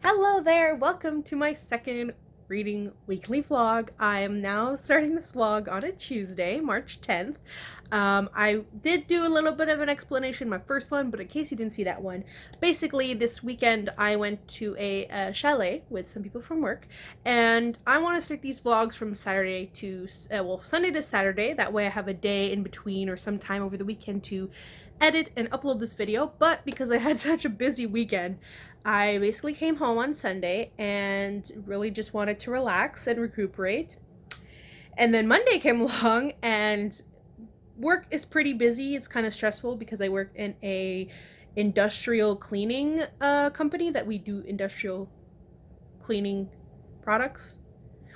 Hello there, welcome to my second reading weekly vlog. I am now starting this vlog on a Tuesday, March 10th. I did do a little bit of an explanation in my first one, but in case you didn't see that one, basically this weekend I went to a chalet with some people from work, and I want to start these vlogs from Saturday to, Sunday to Saturday. That way I have a day in between or some time over the weekend to edit and upload this video. But because I had such a busy weekend, I basically came home on Sunday and really just wanted to relax and recuperate. And then Monday came along and work is pretty busy. It's kind of stressful because I work in a industrial cleaning company that we do industrial cleaning products.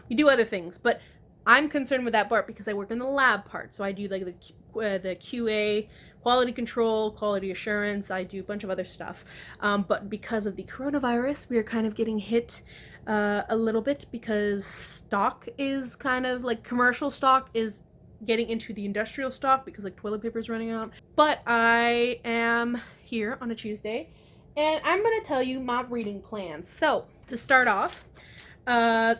We do other things, but I'm concerned with that part because I work in the lab part. So I do like the QA, quality control, quality assurance. I do a bunch of other stuff. But because of the coronavirus, we are kind of getting hit a little bit because stock is kind of like commercial stock is getting into the industrial stock because like toilet paper is running out. But I am here on a Tuesday and I'm going to tell you my reading plans. So to start off,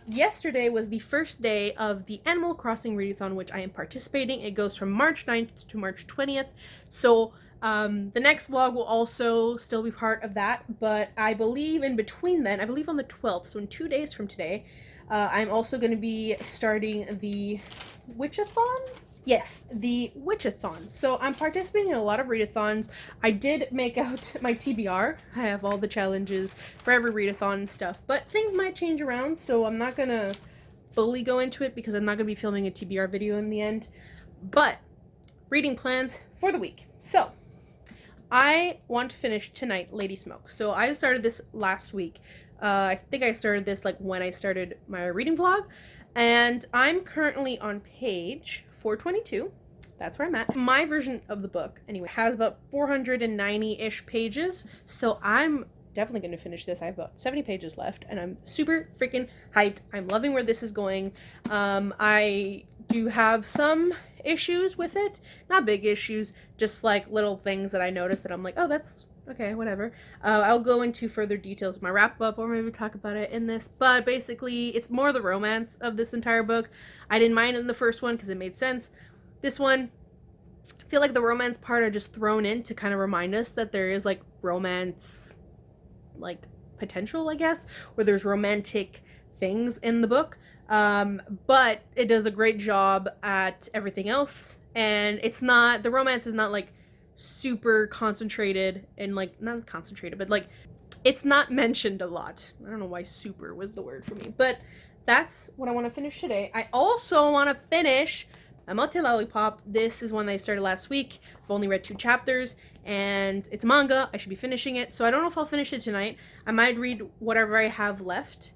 yesterday was the first day of the Animal Crossing Readathon, which I am participating. It goes from March 9th to March 20th. So, the next vlog will also still be part of that, but I believe in between then, I believe on the 12th, so in 2 days from today, I'm also going to be starting the Witchathon? Yes, the Witchathon. So I'm participating in a lot of readathons. I did make out my TBR. I have all the challenges for every readathon and stuff, but things might change around, so I'm not gonna fully go into it because I'm not gonna be filming a TBR video in the end. But reading plans for the week. So I want to finish tonight Lady Smoke. So I started this last week. I think I started this like when I started my reading vlog, and I'm currently on page 422. That's where I'm at. My version of the book, anyway, has about 490-ish pages, so I'm definitely going to finish this. I have about 70 pages left, and I'm super freaking hyped. I'm loving where this is going. I do have some issues with it. Not big issues, just like little things that I noticed that I'm like, oh, that's okay, whatever. I'll go into further details in my wrap up or maybe talk about it in this, but basically it's more the romance of this entire book. I didn't mind it in the first one because it made sense. This one, I feel like the romance part are just thrown in to kind of remind us that there is like romance, like potential, I guess, where there's romantic things in the book. But it does a great job at everything else, and it's not, the romance is not like super concentrated and like not concentrated, but like it's not mentioned a lot. I don't know why super was the word for me, but that's what I want to finish today. I also want to finish Amote Lollipop. This is one that I started last week. I've only read 2 chapters and it's a manga. I should be finishing it, so I don't know if I'll finish it tonight. I might read whatever I have left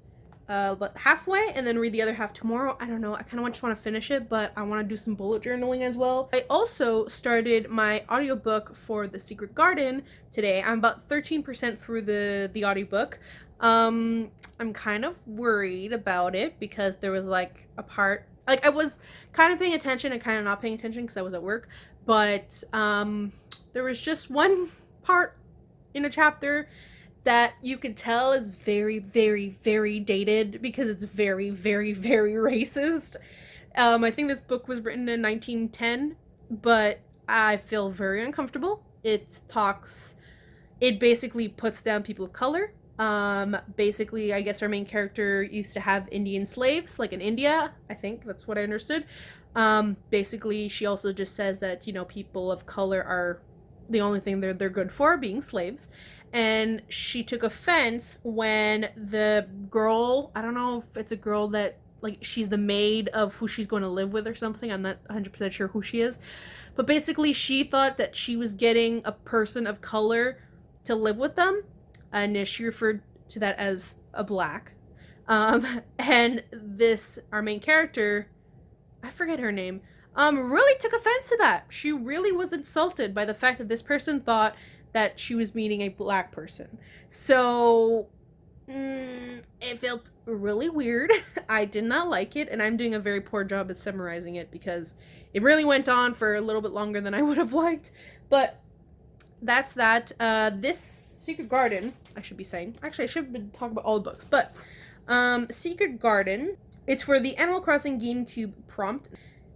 but halfway and then read the other half tomorrow. I don't know. I kind of just want to finish it, but I want to do some bullet journaling as well. I also started my audiobook for The Secret Garden today. I'm about 13% through the audiobook. I'm kind of worried about it because there was like a part, like I was kind of paying attention and kind of not paying attention because I was at work, but there was just one part in a chapter that you could tell is very, very, very dated because it's very, very, very racist. I think this book was written in 1910, but I feel very uncomfortable. It basically puts down people of color. Basically, I guess our main character used to have Indian slaves, like in India. I think that's what I understood. Basically, she also just says that, you know, people of color are the only thing they're good for, being slaves. And she took offense when the girl, I don't know if it's a girl that, like, she's the maid of who she's going to live with or something. I'm not 100% sure who she is. But basically, she thought that she was getting a person of color to live with them. And she referred to that as a black. And this, our main character, I forget her name, really took offense to that. She really was insulted by the fact that this person thought that she was meeting a black person. So it felt really weird. I did not like it, and I'm doing a very poor job at summarizing it because it really went on for a little bit longer than I would have liked. But that's that. This Secret Garden, I should be saying. Actually, I should have been talking about all the books, but Secret Garden, it's for the Animal Crossing GameCube prompt,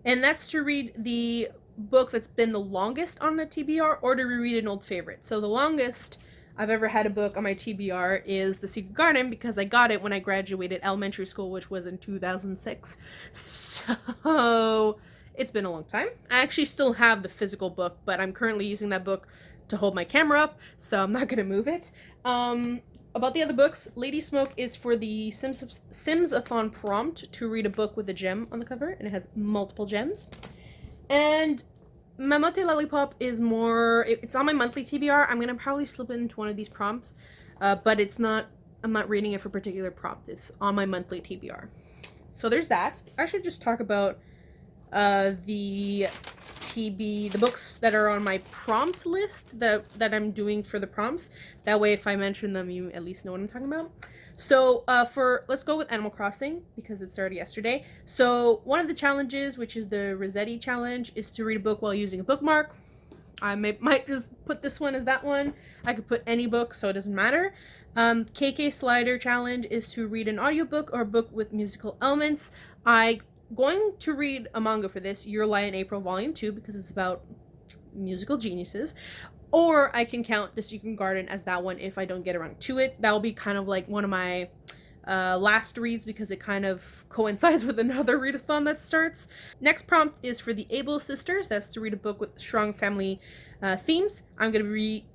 and that's to read the book that's been the longest on the TBR or to reread an old favorite. So the longest I've ever had a book on my TBR is The Secret Garden because I got it when I graduated elementary school, which was in 2006. So it's been a long time. I actually still have the physical book, but I'm currently using that book to hold my camera up, so I'm not gonna move it. About the other books, Lady Smoke is for the Sims-a-thon prompt to read a book with a gem on the cover, and it has multiple gems. And Mamote Lollipop is more, it's on my monthly TBR. I'm gonna probably slip it into one of these prompts, but I'm not reading it for a particular prompt. It's on my monthly TBR. So there's that. I should just talk about the books that are on my prompt list that I'm doing for the prompts. That way, if I mention them, you at least know what I'm talking about. So let's go with Animal Crossing because it started yesterday. So one of the challenges, which is the Rossetti challenge, is to read a book while using a bookmark. I might just put this one as that one. I could put any book, so it doesn't matter. KK Slider challenge is to read an audiobook or a book with musical elements. I'm going to read a manga for this, Your Lie in April Volume 2, because it's about musical geniuses. Or I can count The Secret Garden as that one if I don't get around to it. That will be kind of like one of my last reads because it kind of coincides with another readathon that starts. Next prompt is for the Able Sisters. That's to read a book with strong family themes. I'm going to be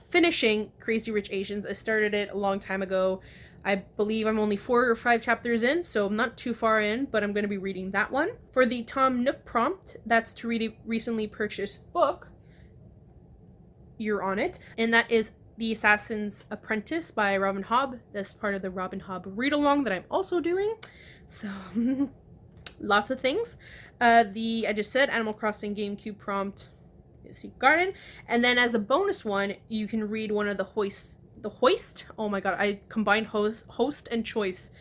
finishing Crazy Rich Asians. I started it a long time ago. I believe I'm only 4 or 5 chapters in, so I'm not too far in, but I'm going to be reading that one. For the Tom Nook prompt, that's to read a recently purchased book. You're on it. And that is The Assassin's Apprentice by Robin Hobb. That's part of the Robin Hobb read-along that I'm also doing. So, lots of things. I just said Animal Crossing GameCube prompt is Secret Garden. And then as a bonus one, you can read one of the Hoist? Oh my god, I combined host and choice.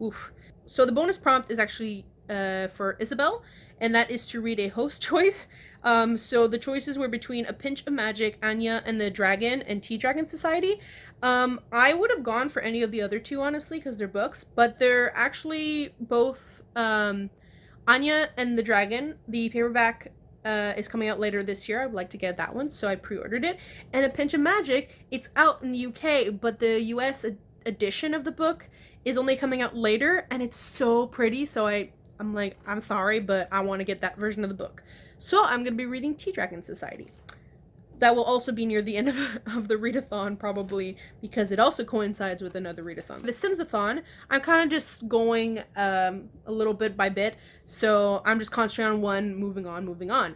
Oof. So the bonus prompt is actually for Isabel, and that is to read a host choice. So the choices were between A Pinch of Magic, Anya and the Dragon, and Tea Dragon Society. I would have gone for any of the other two, honestly, because they're books, but they're actually both Anya and the Dragon. The paperback is coming out later this year. I would like to get that one, so I pre-ordered it. And A Pinch of Magic, it's out in the UK, but the US edition of the book is only coming out later, and it's so pretty, so I'm like, I'm sorry, but I want to get that version of the book. So I'm going to be reading Tea Dragon Society. That will also be near the end of the readathon, probably, because it also coincides with another readathon. The Sims-a-thon, I'm kind of just going a little bit by bit, so I'm just concentrating on one, moving on.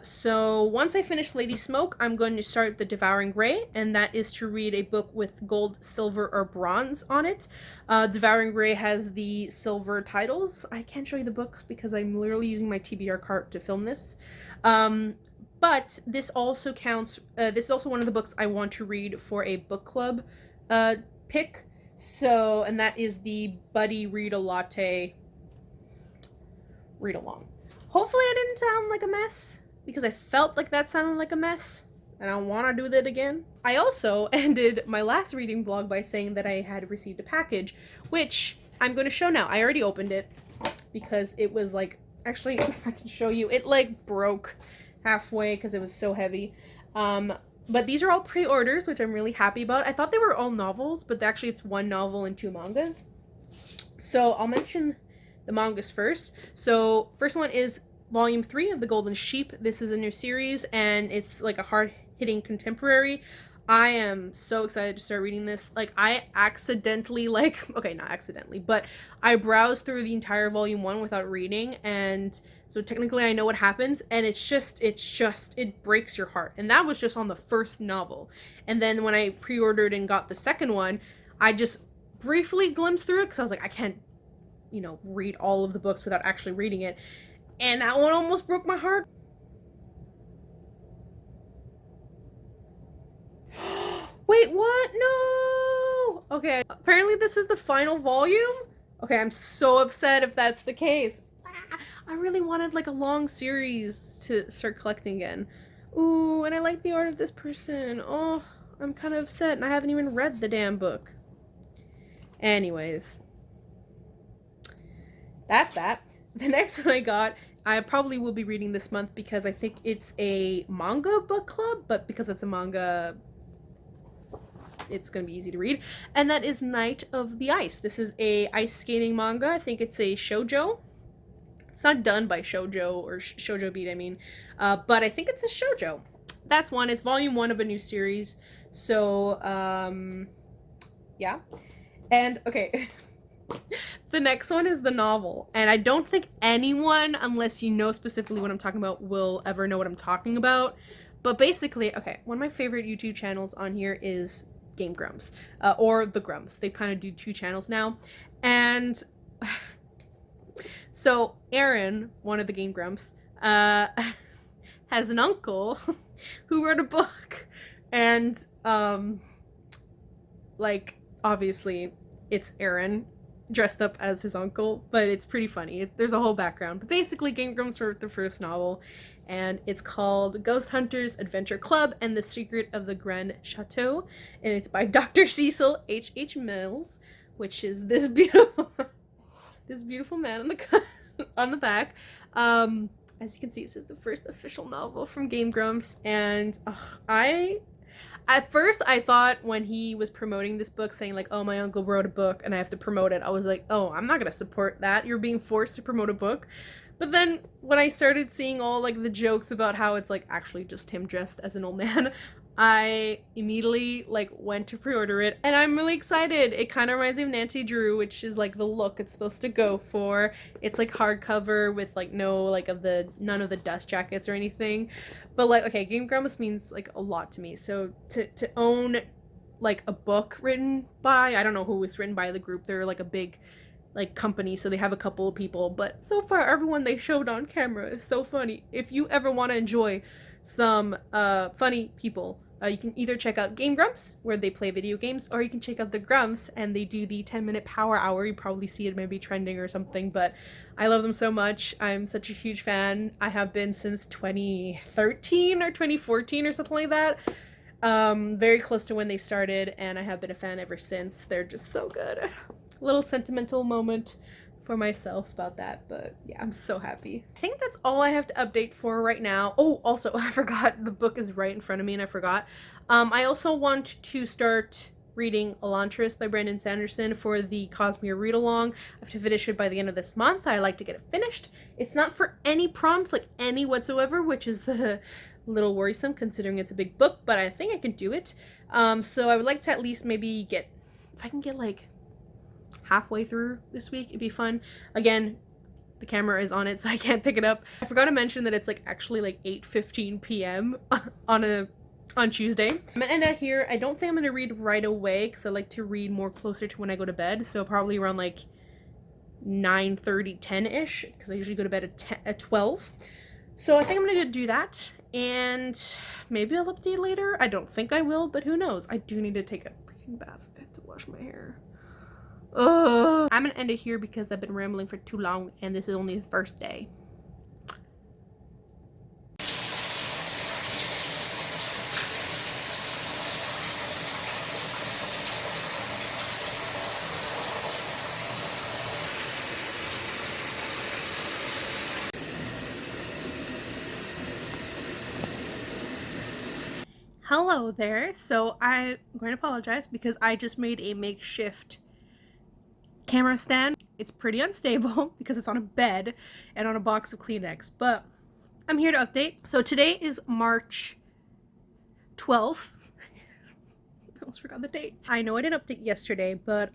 So once I finish Lady Smoke, I'm going to start The Devouring Ray, and that is to read a book with gold, silver, or bronze on it. Devouring Ray has the silver titles. I can't show you the books because I'm literally using my TBR cart to film this. But this also counts, this is also one of the books I want to read for a book club pick. So, and that is the Buddy Read a Latte read along. Hopefully I didn't sound like a mess, because I felt like that sounded like a mess, and I don't want to do that again. I also ended my last reading vlog by saying that I had received a package, which I'm going to show now. I already opened it, because it was like, actually, I can show you, it like broke halfway because it was so heavy. But these are all pre-orders, which I'm really happy about. I thought they were all novels, but actually it's one novel and 2 mangas. So I'll mention the mangas first. So first one is Volume 3 of The Golden Sheep. This is a new series, and it's like a hard-hitting contemporary. I am so excited to start reading this. Like, I accidentally, okay, not accidentally, but I browsed through the entire Volume 1 without reading, and so technically I know what happens, and it breaks your heart. And that was just on the first novel. And then when I pre-ordered and got the second one, I just briefly glimpsed through it, because I was like, I can't, read all of the books without actually reading it. And that one almost broke my heart. Wait, what? No! Okay, apparently this is the final volume? Okay, I'm so upset if that's the case. I really wanted like a long series to start collecting again. Ooh, and I like the art of this person. Oh, I'm kind of upset, and I haven't even read the damn book. Anyways, that's that. The next one I got, I probably will be reading this month because I think it's a manga book club, but because it's a manga, it's going to be easy to read. And that is Knight of the Ice. This is a ice skating manga. I think it's a shoujo. It's not done by Shoujo or Shoujo Beat, I mean, but I think it's a shoujo. That's one. It's volume 1 of a new series. So, yeah. And, okay, the next one is the novel. And I don't think anyone, unless you know specifically what I'm talking about, will ever know what I'm talking about. But basically, okay, one of my favorite YouTube channels on here is Game Grumps, or The Grumps. They kind of do 2 channels now. And so Aaron, one of the Game Grumps, has an uncle who wrote a book, and like, obviously it's Aaron dressed up as his uncle, but it's pretty funny. There's a whole background. But basically, Game Grumps wrote the first novel, and it's called Ghost Hunters Adventure Club and the Secret of the Grand Chateau, and it's by Dr. Cecil H.H. Mills, which is this beautiful man on the on the back. As you can see, this is the first official novel from Game Grumps, and at first I thought when he was promoting this book, saying like, oh, my uncle wrote a book and I have to promote it, I was like, oh, I'm not gonna support that. You're being forced to promote a book. But then when I started seeing all like the jokes about how it's like actually just him dressed as an old man, I immediately like went to pre-order it, and I'm really excited. It kind of reminds me of Nancy Drew, which is like the look it's supposed to go for. It's like hardcover with like none of the dust jackets or anything. But like, okay, Game Grumps means like a lot to me. So to own like a book written by, I don't know who it's written by, the group. They're like a big like company, so they have a couple of people, but so far everyone they showed on camera is so funny. If you ever want to enjoy some funny people, you can either check out Game Grumps, where they play video games, or you can check out the Grumps, and they do the 10-minute power hour. You probably see it maybe trending or something, but I love them so much. I'm such a huge fan. I have been since 2013 or 2014 or something like that. Very close to when they started, and I have been a fan ever since. They're just so good. A little sentimental moment for myself about that, but yeah, I'm so happy. I think that's all I have to update for right now. Oh, also, I forgot, the book is right in front of me and I forgot. I also want to start reading Elantris by Brandon Sanderson for the Cosmere read-along. I have to finish it by the end of this month. I like to get it finished. It's not for any prompts, like any whatsoever, which is a little worrisome considering it's a big book, but I think I can do it. So I would like to at least maybe get, if I can get like halfway through this week, it'd be fun. Again, the camera is on it, so I can't pick it up. I forgot to mention that it's like actually like 8:15 p.m. on Tuesday. I'm gonna end out here. I don't think I'm gonna read right away because I like to read more closer to when I go to bed, so probably around like 9:30, 10-ish, because I usually go to bed at 12. So I think I'm gonna do that, and maybe I'll update later. I don't think I will, but who knows. I do need to take a freaking bath. I have to wash my hair. Ugh. I'm gonna end it here because I've been rambling for too long, and this is only the first day. Hello there. So I'm going to apologize because I just made a makeshift camera stand. It's pretty unstable because it's on a bed and on a box of Kleenex, but I'm here to update. So today is March 12th. I almost forgot the date. I know I didn't update yesterday, but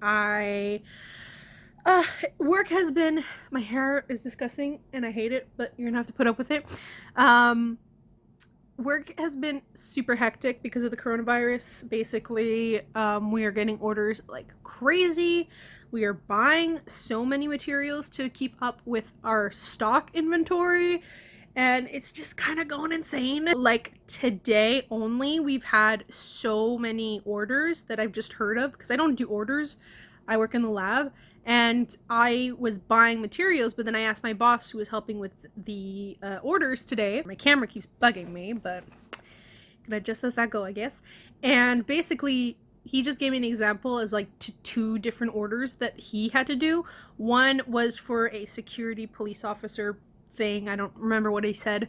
work has been, my hair is disgusting and I hate it, but you're gonna have to put up with it. Work has been super hectic because of the coronavirus. Basically, we are getting orders like crazy. We are buying so many materials to keep up with our stock inventory, and it's just kind of going insane. Like today only, we've had so many orders that I've just heard of because I don't do orders. I work in the lab, and I was buying materials, but then I asked my boss who was helping with the orders today. My camera keeps bugging me, but Gonna just let that go, I guess. And basically, he just gave me an example as like two different orders that he had to do. One was for a security police officer thing. I don't remember what he said.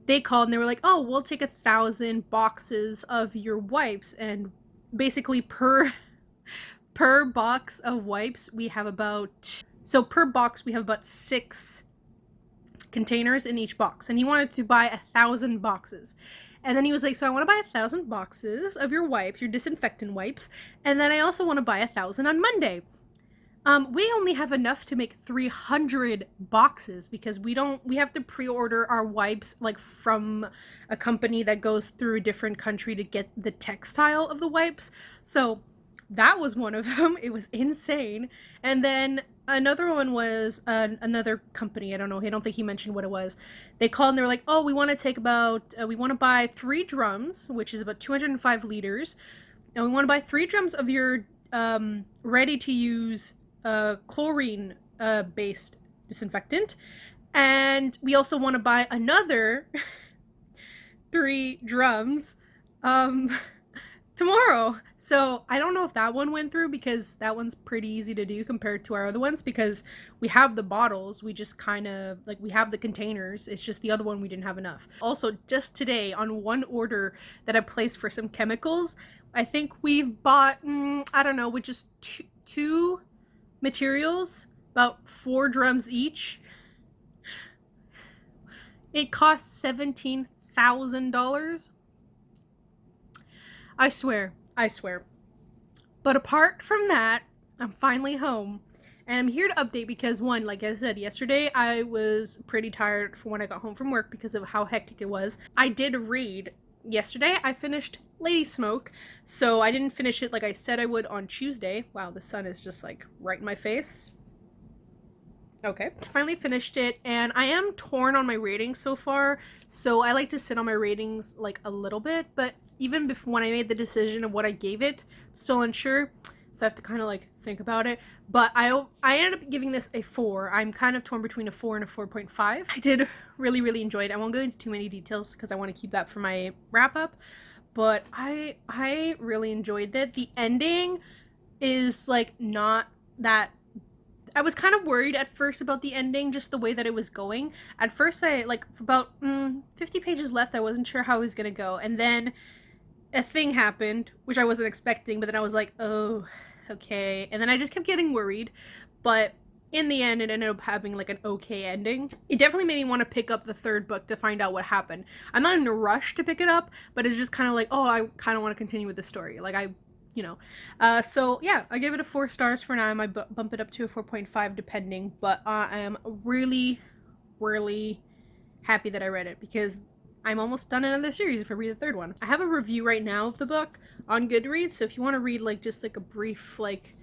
They called and they were like, "Oh, we'll take 1,000 boxes of your wipes," and basically per box of wipes we have about per box we have about 6 containers in each box, and he wanted to buy 1,000 boxes. And then he was like, so I want to buy 1,000 boxes of your wipes, your disinfectant wipes, and then I also want to buy 1,000 on Monday. We only have enough to make 300 boxes because we have to pre-order our wipes like from a company that goes through a different country to get the textile of the wipes. So that was one of them. It was insane. And then another one was another company. I don't think he mentioned what it was. They called and they were like, oh, we want to buy 3 drums, which is about 205 liters. And we want to buy 3 drums of your ready to use chlorine based disinfectant. And we also want to buy another 3 drums tomorrow. So I don't know if that one went through because that one's pretty easy to do compared to our other ones because we have the bottles. We just kind of like we have the containers. It's just the other one we didn't have enough. Also, just today on one order that I placed for some chemicals, I think we've bought with just two materials, about 4 drums each. It costs $17,000. I swear. But apart from that, I'm finally home. And I'm here to update because one, like I said, yesterday I was pretty tired for when I got home from work because of how hectic it was. I did read. Yesterday I finished Ladysmoke, so I didn't finish it like I said I would on Tuesday. Wow, the sun is just like right in my face. Okay, finally finished it, and I am torn on my ratings so far, so I like to sit on my ratings like a little bit, but even before when I made the decision of what I gave it, still unsure, so I have to kind of like think about it. But I ended up giving this a 4. I'm kind of torn between a 4 and a 4.5. I did really enjoy it. I won't go into too many details because I want to keep that for my wrap up, but I really enjoyed it. The ending is like not that. I was kind of worried at first about the ending, just the way that it was going. At first, I like about 50 pages left, I wasn't sure how it was gonna go, and then a thing happened which I wasn't expecting, but then I was like, oh, okay, and then I just kept getting worried. But in the end, it ended up having like an okay ending. It definitely made me want to pick up the 3rd book to find out what happened. I'm not in a rush to pick it up, but it's just kind of like, oh, I kind of want to continue with the story. Like so yeah, I give it a 4 stars for now. I might bump it up to a 4.5 depending, but I am really happy that I read it because I'm almost done another series if I read the 3rd one. I have a review right now of the book on Goodreads, so if you want to read like just like a brief like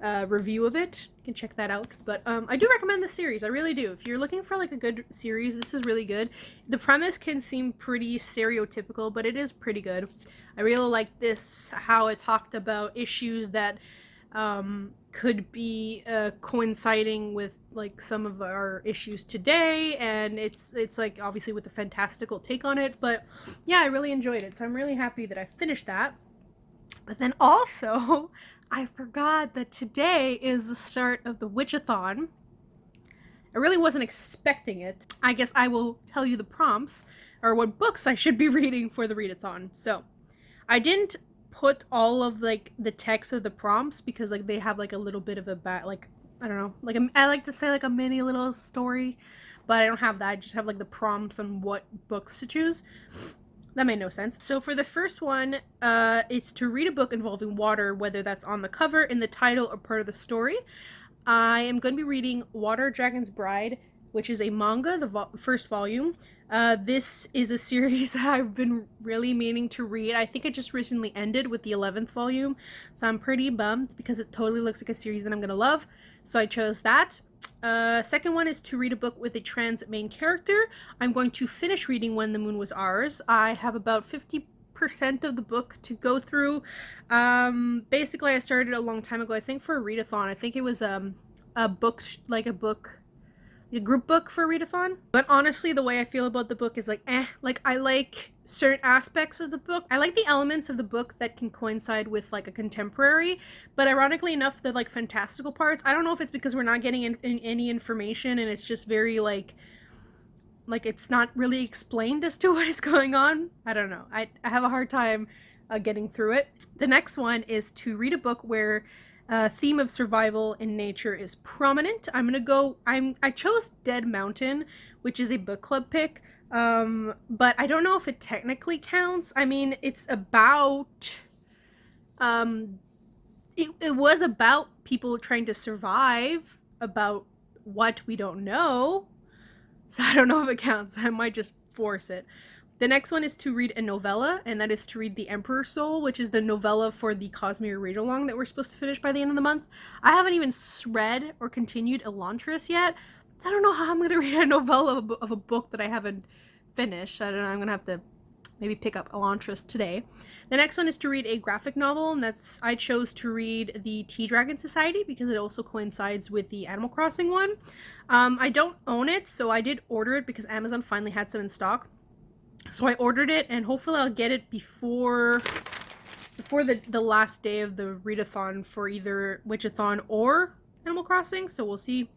review of it, you can check that out. But I do recommend this series. I really do. If you're looking for like a good series, this is really good. The premise can seem pretty stereotypical, but it is pretty good. I really like this, how it talked about issues that could be coinciding with like some of our issues today, and it's like obviously with a fantastical take on it. But yeah, I really enjoyed it, so I'm really happy that I finished that. But then also I forgot that today is the start of the Witchathon. I really wasn't expecting it. I guess I will tell you the prompts or what books I should be reading for the readathon. So I didn't put all of like the text of the prompts because like they have like a little bit of a like I don't know, like I like to say like a mini little story, but I don't have that. I just have like the prompts on what books to choose. That made no sense. So for the first one, it's to read a book involving water, whether that's on the cover, in the title, or part of the story. I am going to be reading Water Dragon's Bride, which is a manga, the first volume. This is a series that I've been really meaning to read. I think it just recently ended with the 11th volume, so I'm pretty bummed because it totally looks like a series that I'm gonna love, so I chose that. Second one is to read a book with a trans main character. I'm going to finish reading When the Moon Was Ours. I have about 50% of the book to go through. Basically I started a long time ago, I think for a readathon. I think it was a book a group book for readathon. But honestly, the way I feel about the book is like, like I like certain aspects of the book. I like the elements of the book that can coincide with like a contemporary, but ironically enough, the like fantastical parts, I don't know if it's because we're not getting in any information and it's just very like it's not really explained as to what is going on. I don't know. I have a hard time getting through it. The next one is to read a book where theme of survival in nature is prominent. I chose Dead Mountain, which is a book club pick, but I don't know if it technically counts. I mean, it's about it was about people trying to survive, about what we don't know, so I don't know if it counts. I might just force it. The next one is to read a novella, and that is to read The Emperor's Soul, which is the novella for the Cosmere read-along that we're supposed to finish by the end of the month. I haven't even read or continued Elantris yet, so I don't know how I'm going to read a novella of a book that I haven't finished. I don't know, I'm going to have to maybe pick up Elantris today. The next one is to read a graphic novel, and I chose to read the Tea Dragon Society because it also coincides with the Animal Crossing one. I don't own it, so I did order it because Amazon finally had some in stock. So I ordered it, and hopefully I'll get it before the last day of the readathon for either Witchathon or Animal Crossing, so we'll see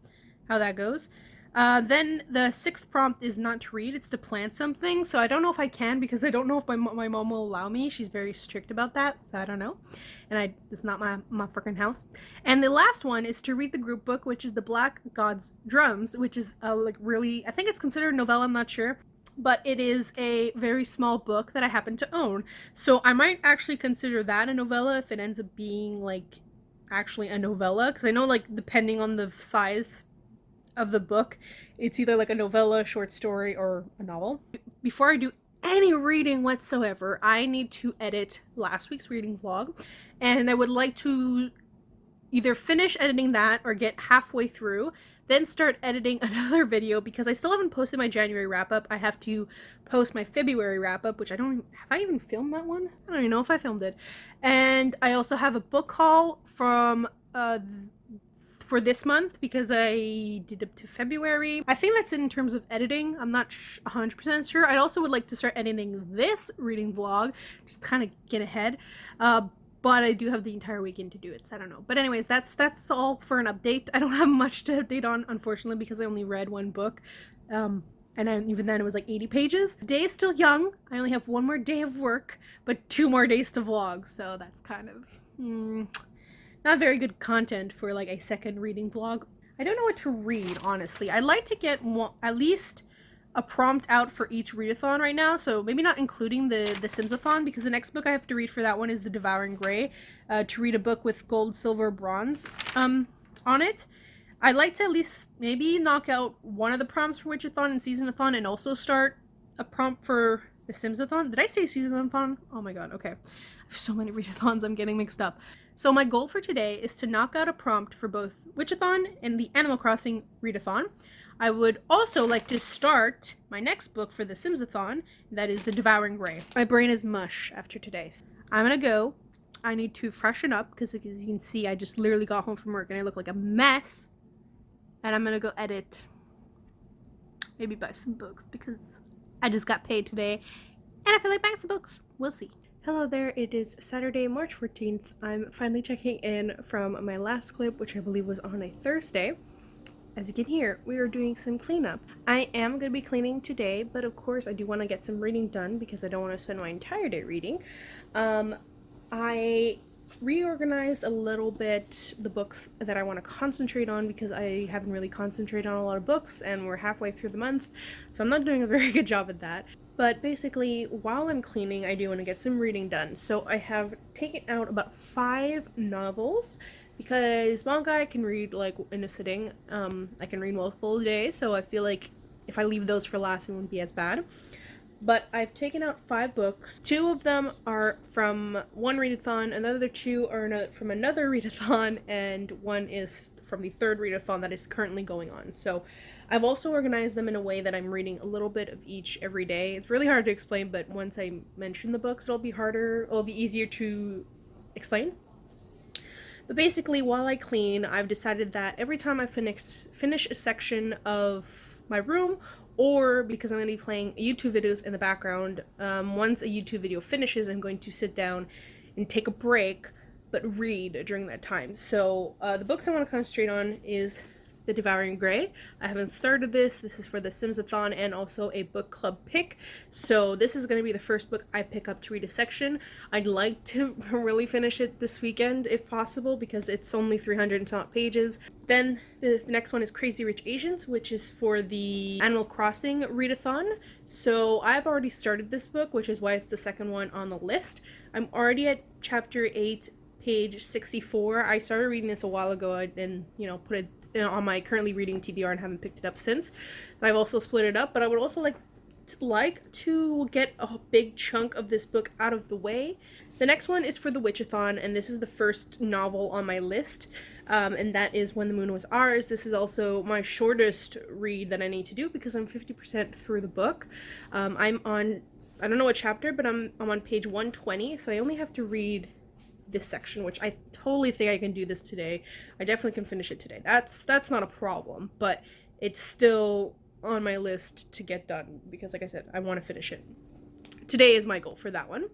how that goes. Then the sixth prompt is not to read, it's to plant something, so I don't know if I can because I don't know if my mom will allow me. She's very strict about that, so I don't know. And it's not my freaking house. And the last one is to read the group book, which is The Black God's Drums, which is really, I think it's considered a novella, I'm not sure. But it is a very small book that I happen to own. So I might actually consider that a novella if it ends up being like actually a novella. Because I know like depending on the size of the book, it's either like a novella, short story, or a novel. Before I do any reading whatsoever, I need to edit last week's reading vlog. And I would like to either finish editing that or get halfway through, then start editing another video because I still haven't posted my January wrap-up. I have to post my February wrap-up, which have I even filmed that one? I don't even know if I filmed it. And I also have a book haul for this month because I did up to February. I think that's it in terms of editing. I'm not 100% sure. I also would like to start editing this reading vlog, just kind of get ahead. But I do have the entire weekend to do it, so I don't know. But anyways, that's all for an update. I don't have much to update on, unfortunately, because I only read one book. And even then it was like 80 pages. The day is still young. I only have one more day of work, but 2 more days to vlog. So that's kind of not very good content for like a second reading vlog. I don't know what to read, honestly. I'd like to get at least a prompt out for each readathon right now, so maybe not including the Simsathon, because the next book I have to read for that one is The Devouring Grey, to read a book with gold, silver, bronze on it. I'd like to at least maybe knock out one of the prompts for Witchathon and Seasonathon and also start a prompt for the Simsathon. Did I say Seasonathon? Oh my god, okay. I have so many readathons, I'm getting mixed up. So my goal for today is to knock out a prompt for both Witchathon and the Animal Crossing readathon. I would also like to start my next book for the Simsathon, that is The Devouring Grey. My brain is mush after today. I'm gonna go. I need to freshen up because as you can see, I just literally got home from work and I look like a mess. And I'm gonna go edit, maybe buy some books because I just got paid today and I feel like buying some books. We'll see. Hello there, it is Saturday, March 14th. I'm finally checking in from my last clip, which I believe was on a Thursday. As you can hear, we are doing some cleanup. I am going to be cleaning today, but of course I do want to get some reading done because I don't want to spend my entire day reading. I reorganized a little bit the books that I want to concentrate on because I haven't really concentrated on a lot of books and we're halfway through the month, so I'm not doing a very good job at that. But basically, while I'm cleaning, I do want to get some reading done. So I have taken out about 5 novels because manga I can read like in a sitting. I can read multiple a day, so I feel like if I leave those for last, it wouldn't be as bad. But I've taken out 5 books. 2 of them are from one readathon, another 2 are from another readathon, and 1 is from the 3rd readathon that is currently going on. So I've also organized them in a way that I'm reading a little bit of each every day. It's really hard to explain, but once I mention the books, it'll be easier to explain. But basically, while I clean, I've decided that every time I finish a section of my room, or because I'm going to be playing YouTube videos in the background, once a YouTube video finishes, I'm going to sit down and take a break, but read during that time. So the books I want to concentrate on is The Devouring Grey. I haven't started this. This is for the Simsathon and also a book club pick. So this is going to be the first book I pick up to read a section. I'd like to really finish it this weekend if possible because it's only 300 and some pages. Then the next one is Crazy Rich Asians, which is for the Animal Crossing readathon. So I've already started this book, which is why it's the second one on the list. I'm already at chapter 8, page 64. I started reading this a while ago and, put it on my currently reading TBR and haven't picked it up since. I've also split it up, but I would also like to get a big chunk of this book out of the way. The next one is for the Witchathon, and this is the first novel on my list, and that is When the Moon Was Ours. This is also my shortest read that I need to do because I'm 50% through the book. I'm on, I don't know what chapter, but I'm on page 120, so I only have to read this section, which I totally think I can do this today. I definitely can finish it today. That's not a problem, but it's still on my list to get done because, like I said, I want to finish it. Today is my goal for that one.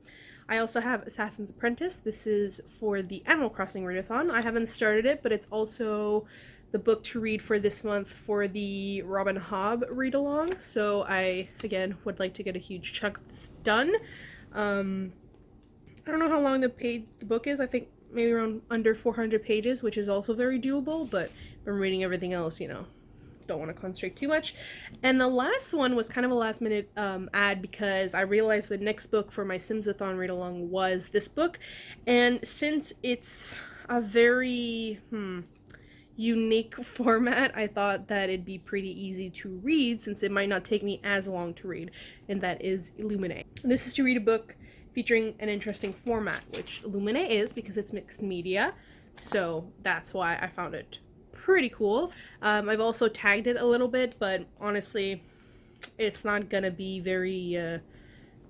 I also have Assassin's Apprentice. This is for the Animal Crossing readathon. I haven't started it, but it's also the book to read for this month for the Robin Hobb read-along. So I, again, would like to get a huge chunk of this done. I don't know how long the book is. I think maybe around under 400 pages, which is also very doable, but from reading everything else, don't want to concentrate too much. And the last one was kind of a last minute ad because I realized the next book for my Simsathon read along was this book. And since it's a very unique format, I thought that it'd be pretty easy to read since it might not take me as long to read, and that is Illuminae. This is to read a book featuring an interesting format, which Illuminae is because it's mixed media, so that's why I found it pretty cool. I've also tagged it a little bit, but honestly, it's not gonna be very,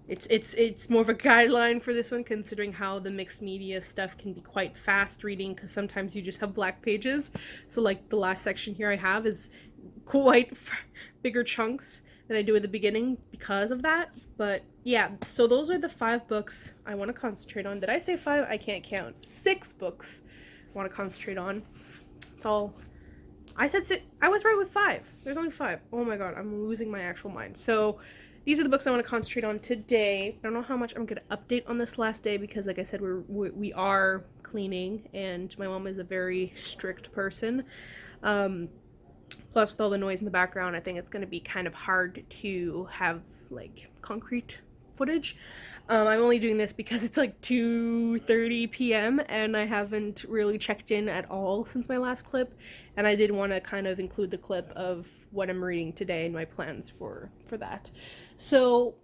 it's more of a guideline for this one, considering how the mixed media stuff can be quite fast reading, because sometimes you just have black pages, so like the last section here I have is quite bigger chunks than I do at the beginning because of that. But yeah, so those are the 5 books I want to concentrate on. Did I say 5? I can't count. 6 books I want to concentrate on. It's all, I said 6. I was right with 5. There's only 5. Oh my god, I'm losing my actual mind. So these are the books I want to concentrate on today. I don't know how much I'm going to update on this last day because, like I said, we are cleaning and my mom is a very strict person. Plus, with all the noise in the background, I think it's going to be kind of hard to have, like, concrete footage. I'm only doing this because it's like 2:30 p.m. and I haven't really checked in at all since my last clip. And I did want to kind of include the clip of what I'm reading today and my plans for that. So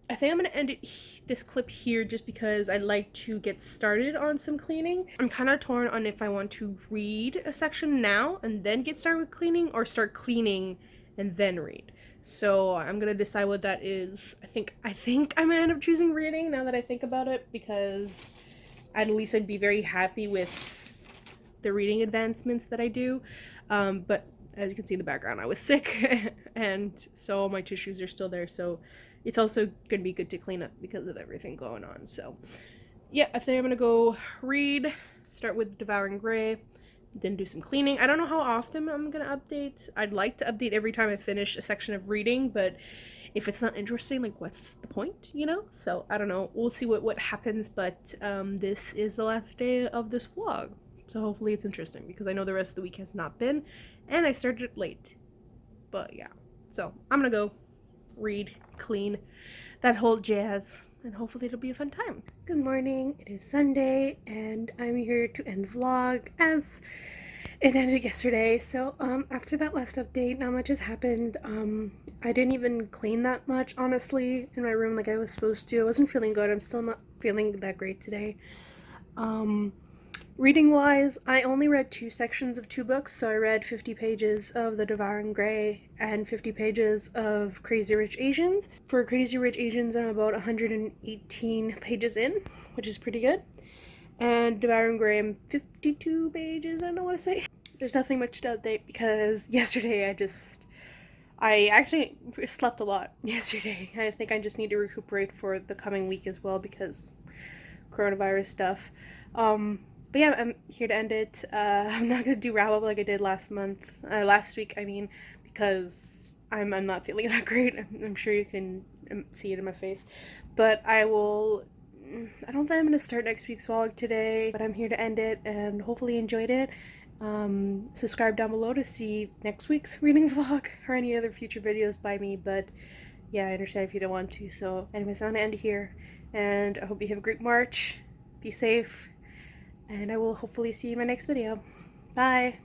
I think I'm going to end this clip here just because I'd like to get started on some cleaning. I'm kind of torn on if I want to read a section now and then get started with cleaning, or start cleaning and then read. So I'm going to decide what that is. I think I'm going to end up choosing reading now that I think about it, because at least I'd be very happy with the reading advancements that I do. But as you can see in the background, I was sick and so all my tissues are still there. So it's also going to be good to clean up because of everything going on. So yeah, I think I'm going to go read, start with Devouring Grey, then do some cleaning. I don't know how often I'm going to update. I'd like to update every time I finish a section of reading, but if it's not interesting, like, what's the point, So I don't know. We'll see what happens, but this is the last day of this vlog. So hopefully it's interesting because I know the rest of the week has not been, and I started it late. But yeah, so I'm going to go read, clean, that whole jazz, and hopefully it'll be a fun time. Good morning, it is Sunday, and I'm here to end the vlog as it ended yesterday. So after that last update, not much has happened. I didn't even clean that much, honestly, in my room like I was supposed to. I wasn't feeling good. I'm still not feeling that great today. Reading wise, I only read 2 sections of 2 books, so I read 50 pages of The Devouring Grey and 50 pages of Crazy Rich Asians. For Crazy Rich Asians, I'm about 118 pages in, which is pretty good. and Devouring Graham 52 pages, I don't want to say. There's nothing much to update because yesterday I actually slept a lot yesterday. I think I just need to recuperate for the coming week as well because coronavirus stuff. But yeah, I'm here to end it. I'm not gonna do wrap up like I did last week. I mean, because I'm not feeling that great. I'm sure you can see it in my face, but I will. I don't think I'm gonna start next week's vlog today, but I'm here to end it and hopefully enjoyed it. Subscribe down below to see next week's reading vlog or any other future videos by me. But yeah, I understand if you don't want to. So, anyways, I'm gonna end here, and I hope you have a great March. Be safe, and I will hopefully see you in my next video. Bye!